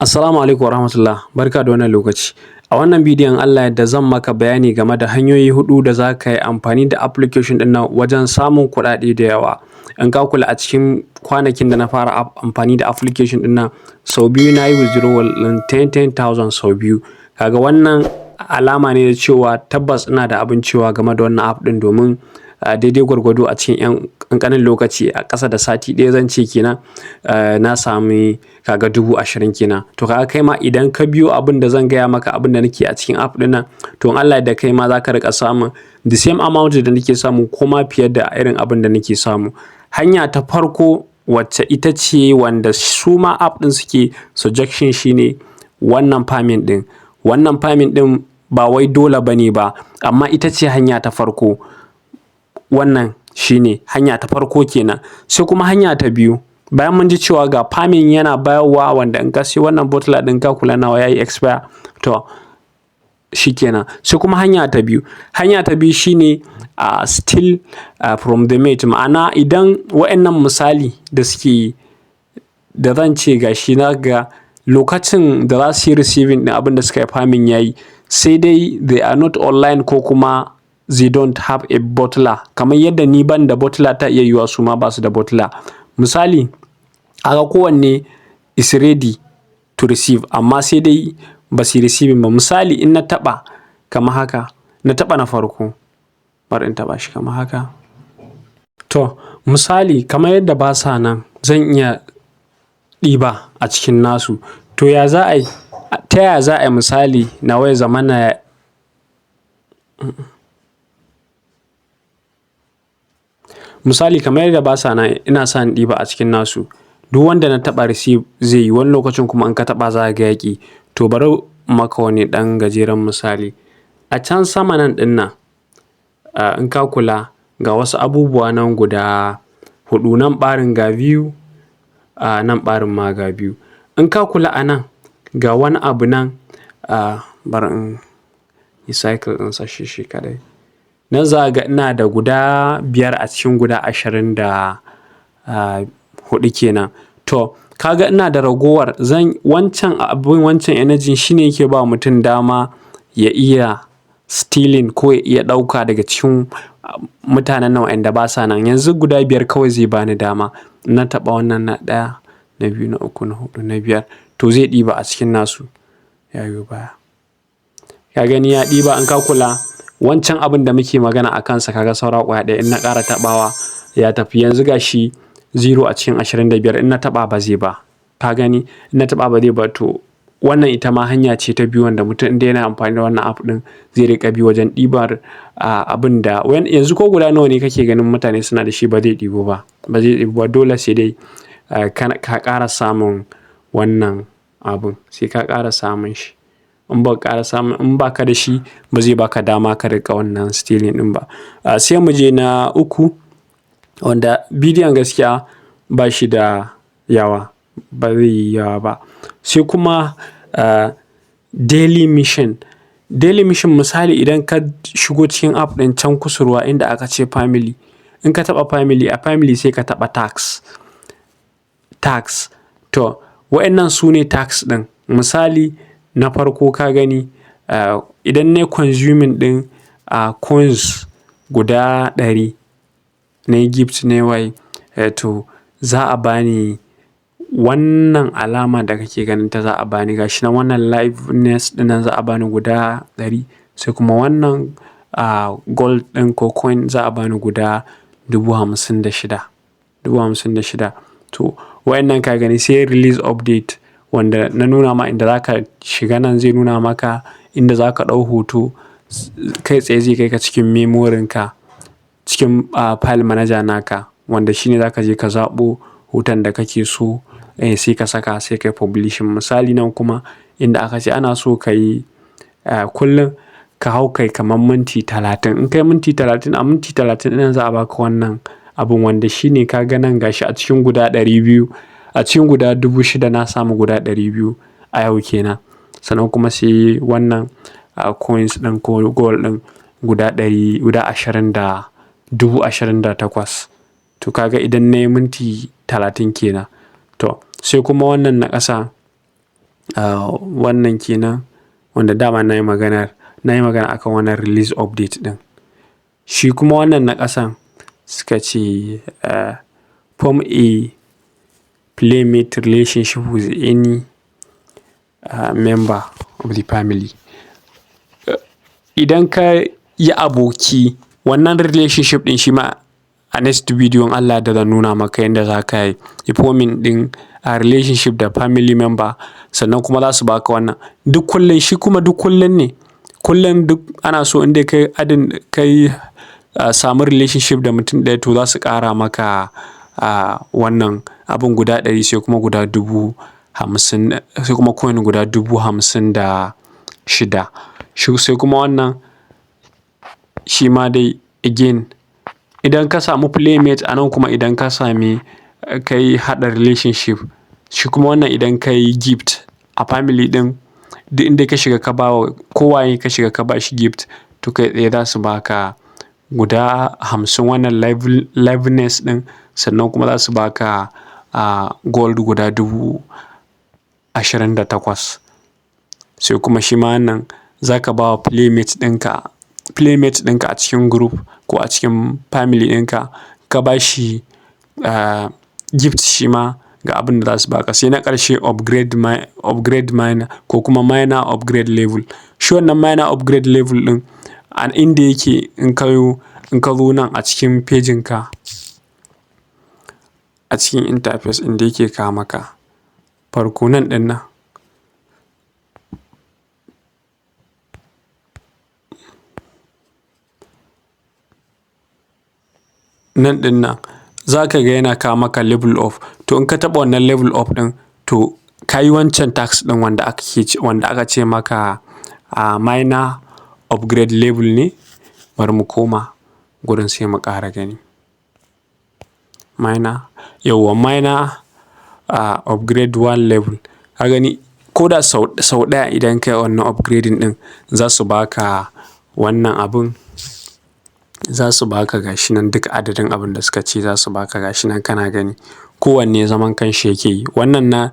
Assalamu alaikum warahmatullah, barka da wannan lokaci. A wannan bidiyon Allah yadda zan maka bayani game da hanyoyi 4 da za ka yi amfani da application ɗin nan wajen samun kuɗaɗe da yawa. In ka kula a cikin kwanakin da na fara amfani da application ɗin nan, sau biyu na yi withdrawal ɗin 10,000 sau biyu. Kaga wannan alama ne da cewa tabbas ina da abin cewa game da wannan app ɗin, domin daidai gwargwado a cikin 'yan ƙanƙanin lokaci, a ƙasa da sati ɗaya zan ce kenan, na sami kaga 20,000 kenan. To kaga kai ma idan ka biyo abin da zan gaya maka, abin da nake a cikin app ɗin nan, to in Allah yadda kai ma za ka riƙa samun the same amount da nake samu ko ma fiye da irin abin da nake samu. Hanya ta farko wacce ita ce wanda su ma app ɗin suke suggestion shine wannan farming ɗin. Wannan farming ɗin ba wai dole bane ba, amma ita ce hanya ta farko. Wannan shine hanya ta farko kenan. Sai kuma hanya ta biyu, bayan mun ji cewa ga farming yana bayarwa wanda in ka siyo wannan bottle ɗin ka kula nawa yayi expire, to shikenan. Sai kuma hanya ta biyu. Hanya ta biyu shine still from the mate, ma'ana idan wa'annan misali da suke da zan ce gashi na ga lokacin da za su yi receiving ɗin abin da suka yi farming yayi, sai dai they are not online ko kuma they don't have a bottler. Kamar yadda ni ban da bottler, ta iya yiwuwa su ma ba su da bottler. Misali, aga kowanne is ready to receive, amma sai dai ba su yi receiving ba. Misali in na taɓa kamar haka, na taɓa na farko, bari in taɓa shi kamar haka. To misali kamar yadda ba sa nan, zan iya ɗiba a cikin nasu. To ya za a yi? Ta yaya za a yi misali nawa ya zamana misali kamar yadda ba sa nan, ina sa in ɗiba a cikin nasu. Duk wanda na taɓa receive zai yi, wani lokacin kuma in ka taɓa za ka ga yaƙi. To bari maka wani ɗan gajeren misali. A can sama nan ɗin nan, in ka kula ga wasu abubuwa nan guda 4, nan ɓarin ga biyu, nan ɓarin ma ga biyu. In ka kula a nan ga wani abu nan, bari in yi cycle ɗinsa shi kaɗai. Nan za ga ina da guda 5 a cikin guda 24 kenan. To kaga ina da ragowar, wancan abin, wancan energy shine yake ba mutum dama ya iya stealing ko ya iya ɗauka daga cikin mutanen nan wa'anda ba sa nan. Yanzu guda 5 kawai zai bani dama. Na taɓa wannan na 1, na 2, na 3, na 4, na 5, to zai ɗiba a cikin nasu. Ya yo baya. Ka gani ya ɗiba. In ka kula wancan abin da muke magana a kansa, kaga saura ƙwaya ɗaya, in na ƙara taɓawa ya tafi. Yanzu ga shi 0 a cikin 25, in na taɓa ba zai ba. Ka gani in na taɓa ba zai ba. To wannan ita ma hanya ce ta biyu wanda mutum inda yana amfani da wannan app ɗin zai riƙa bi wajen ɗibar abin da yanzu ko guda nawa ne kake ganin mutane suna da shi, ba zai ɗibo ba. Ba zai ɗibo ba. Dole sai dai ka ƙara samun wannan abin, sai ka ƙara samun shi. In ba ka ƙara samun, in ba ka da shi ba zai baka dama ka riƙa wannan stealing ɗin ba. Sai mu je na 3, wanda bidiyon gaskiya ba shi da yawa, ba zai yi yawa ba. Sai kuma daily mission. Daily mission misali idan ka shigo cikin app ɗin can kusurwa inda aka ce family, in ka taɓa family, a family sai ka taɓa tax. To wa'annan su ne tax ɗin. Misali na farko ka gani, idan ne consuming ɗin coins guda 100 na gift ne wai, to za a bani wannan alama da kake ganin ta, za a bani gashi nan, wannan liveness ɗin nan za a bani guda 100. Sai kuma wannan gold ɗin ko coin za a bani guda 56,000. To wa'annan ka gani sai release update, wanda na nuna ma inda za ka shiga nan zai nuna maka inda za ka ɗau hoto, kai tsaye zai kai ka cikin memorinka, cikin file manager naka, wanda shine za ka je ka zaɓo hoton da kake so, sai ka saka, sai ka yi publishing. Misali nan kuma inda aka ce ana so ka yi kullum ka hau kai kamar minti 30. In kai minti 30, a minti 30 ɗin za a baka wannan abin, wanda shine ka ga nan gashi a cikin guda 200, a cikin guda 6,000 na samu guda 200 a yau kenan. Sannan kuma sai wannan coins ɗin ko gold ɗin guda 28,000. To kaga idan na yi minti 30 kenan. To sai kuma wannan na ƙasa wannan kenan wanda dama na yi magana akan wannan release update ɗin. Shi kuma wannan na ƙasan suka ce form a playmate relationship with any member of the family. Idan ka yi aboki, wannan relationship ɗin shi ma a next video in Allah da zan nuna maka yadda za ka yi forming ɗin a relationship da family member, sannan kuma za su baka wannan duk kullum. Shi kuma duk kullum ne, kullum duk ana so in dai kai samu relationship da mutum ɗaya to za su ƙara maka wannan abin guda 100 sai kuma guda 50,000 sai kuma coin guda 56,000. Sai kuma wannan shi ma dai again idan ka samu playmate a nan kuma idan ka sami kai haɗa relationship. Shi kuma wannan idan ka yi gift a family ɗin duk inda ka shiga ka ba wa kowaye ka shiga ka ba shi gift to kai tsaye za su baka guda 50 wannan liveness ɗin, sannan kuma za su baka gold guda 28,000. Sai kuma shi ma wannan za ka ba wa playmate ɗinka a cikin group ko a cikin family ɗinka ka ba shi gift shi ma ga abin da za su baka. Sai na ƙarshe upgrade minor ko kuma minor upgrade level. Shi wannan minor upgrade level ɗin a inda yake in ka zo nan a cikin pejinka a cikin interface inda yake kawo maka farko nan ɗin nan. Nan ɗin nan za ka ga yana kawo maka level up. To in ka taɓa wannan level up ɗin to ka yi wancan tax ɗin wanda aka ce maka minor upgrade level ne. Bari mu koma gurin sai mu ƙara gani. Minor upgrade 1 level. Ka gani ko da sau ɗaya idan ka yi wannan upgrading ɗin za su baka wannan abin. Za su baka gashi nan duk adadin abin da suka ce za su baka gashi nan kana gani. Kowanne zaman kanshi yake yi. Wannan na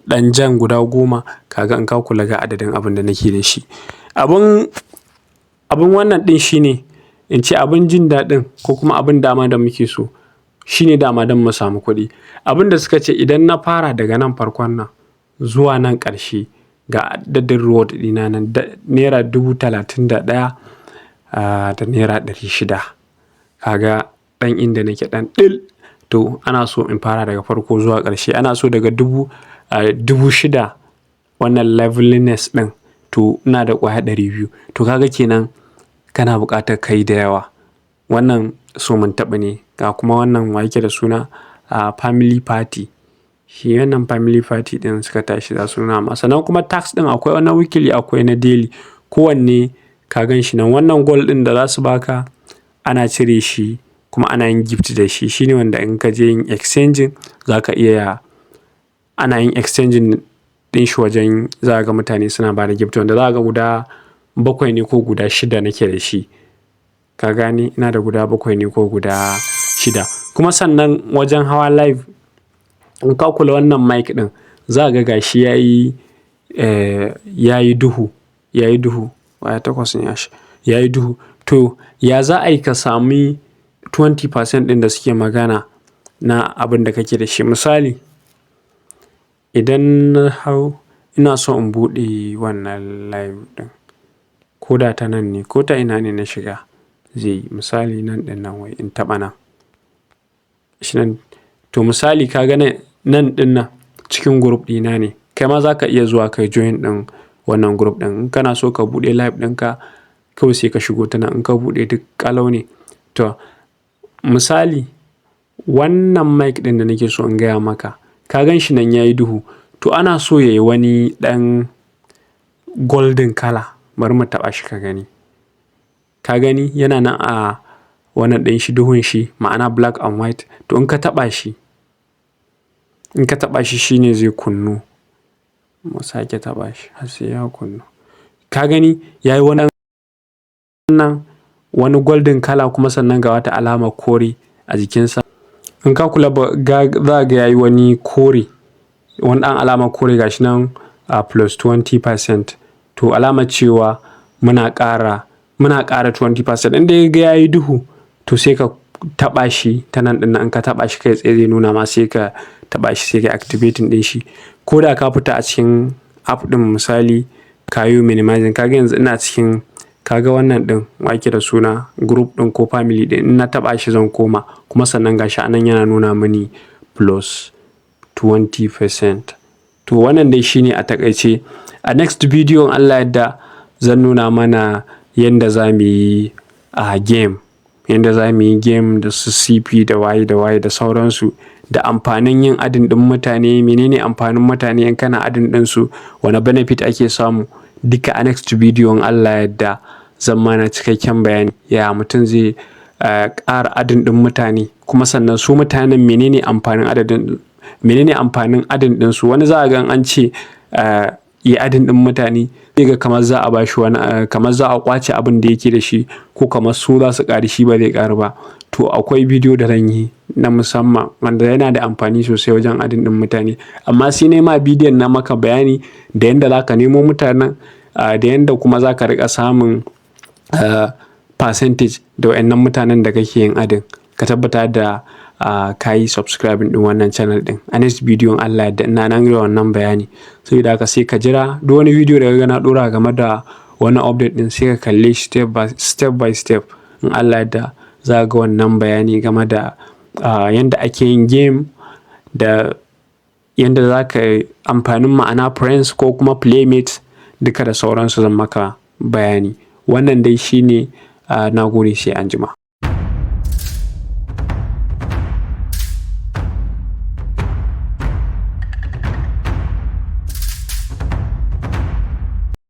ɗan jan guda 10 kaga in ka kula ga adadin abin da nake da shi. Abin wannan ɗin shine in ce abin jin daɗin ko kuma abin dama da muke so shine dama don mu samu kuɗi. Abin da suka ce idan na fara daga nan farkon nan zuwa nan ƙarshe ga adadin reward ɗina nan naira 31,000 da naira 600. Kaga ɗan inda nake ɗan ɗil. To ana so in fara daga farko zuwa ƙarshe. Ana so daga 6,000 wannan leveliness ɗin to ina da ƙwaya 200. To kaga kenan kana buƙatar kai da yawa. Wannan so mun taɓa ne. Ga kuma wannan wa yake da suna family party. Shi wannan family party ɗin suka tashi za su nuna masa. Sannan kuma tax ɗin akwai na weekly akwai na daily. Kowanne ka gan shi nan. Wannan gold ɗin da za su baka ana cire shi kuma ana yin gift da shi. Shine wanda in ka je yin exchanging za ka iya ana yin exchanging ɗin shi wajen za ga mutane suna ba da gift wanda za ga guda 7 ne ko guda 6 nake da shi. Ka gane ina da guda 7 ne ko guda 6. Kuma sannan wajen hawa live in ka kula wannan mic ɗin za ga gashi yayi duhu. Waya 8 ne yayi duhu. To ya za a yi ka sami 20% ɗin da suke magana na abin da kake da shi. Misali idan na hau ina so in buɗe wannan live ɗin ko da ta nan ne ko ta ina ne na shiga zai yi. Misali nan ɗin nan wai in taɓa nan. To misali ka ga nan ɗin nan cikin group ɗina ne. Kai ma za ka iya zuwa kai join ɗin wannan group ɗin. In kana so ka buɗe live ɗinka kawai sai ka shigo ta nan. In ka buɗe duk ƙalau ne. To misali wannan mic ɗin da nake so in gaya maka ka gan shi nan yayi duhu. To ana so yayi wani ɗan golden color. Bari mu taɓa shi ka gani. Ka gani yana nan a wannan ɗin shi duhun shi ma'ana black and white. To in ka taɓa shi shine zai kunnu. Mu sake taɓa shi har sai ya kunnu. Ka gani yayi wani golden color kuma sannan ga wata alamar kore a jikinsa. In ka kula za ga yayi wani kore. Wani ɗan alamar kore gashi nan plus 20%. To alamar cewa muna ƙara 20%. Inda ya ga yayi duhu to sai ka taɓa shi ta nan ɗin nan, ka taɓa shi kai tsaye zai nuna ma, sai ka taɓa shi sai ka activating ɗin shi. Ko da ka fita a cikin app ɗin misali ka yi minimizing, kaga yanzu ina cikin, kaga wannan ɗin wake da suna group ɗin ko family ɗin, in na taɓa shi zan koma kuma sannan gashi anan yana nuna mini plus 20%. To wannan dai shine a takaice. A next bidiyon Allah yadda zan nuna mana yanda za mu yi game. Yanda za mu yi game da su CP da waye da sauransu, da amfanin yin adin ɗin mutane, menene amfanin mutane in kana adin ɗinsu, wane benefit ake samu, duka a next bidiyon Allah yadda zan mana cikakken bayani ya mutum zai ƙara adin ɗin mutane, kuma sannan su mutanen menene amfanin adin ɗinsu. Wani za a ga an ce yi adin ɗin mutane zai ga kamar za a bashi wani, kamar za a ƙwace abin da yake da shi, ko kamar su za su ƙari shi ba zai ƙaru ba. To akwai bidiyo da zan yi na musamman wanda yana da amfani sosai wajen adin ɗin mutane, amma sai ne ma bidiyon na maka bayani da yanda za ka nemo mutanen, da yanda kuma za ka riƙa samun percentage da wayannan mutanen da kake yin adin. Ka tabbata da ka yi subscribing ɗin wannan channel ɗin. A next bidiyon Allah yadda ina nan da wannan bayani, saboda haka sai ka jira duk wani bidiyo da ka ga na ɗora game da wani update ɗin sai ka kalle shi step by step. In Allah yadda za ka ga wannan bayani game da yanda ake yin game, da yanda za ka yi amfanin ma'ana friends ko kuma playmates duka da sauransu zan maka bayani. Wannan dai shine, na gode sai anjima.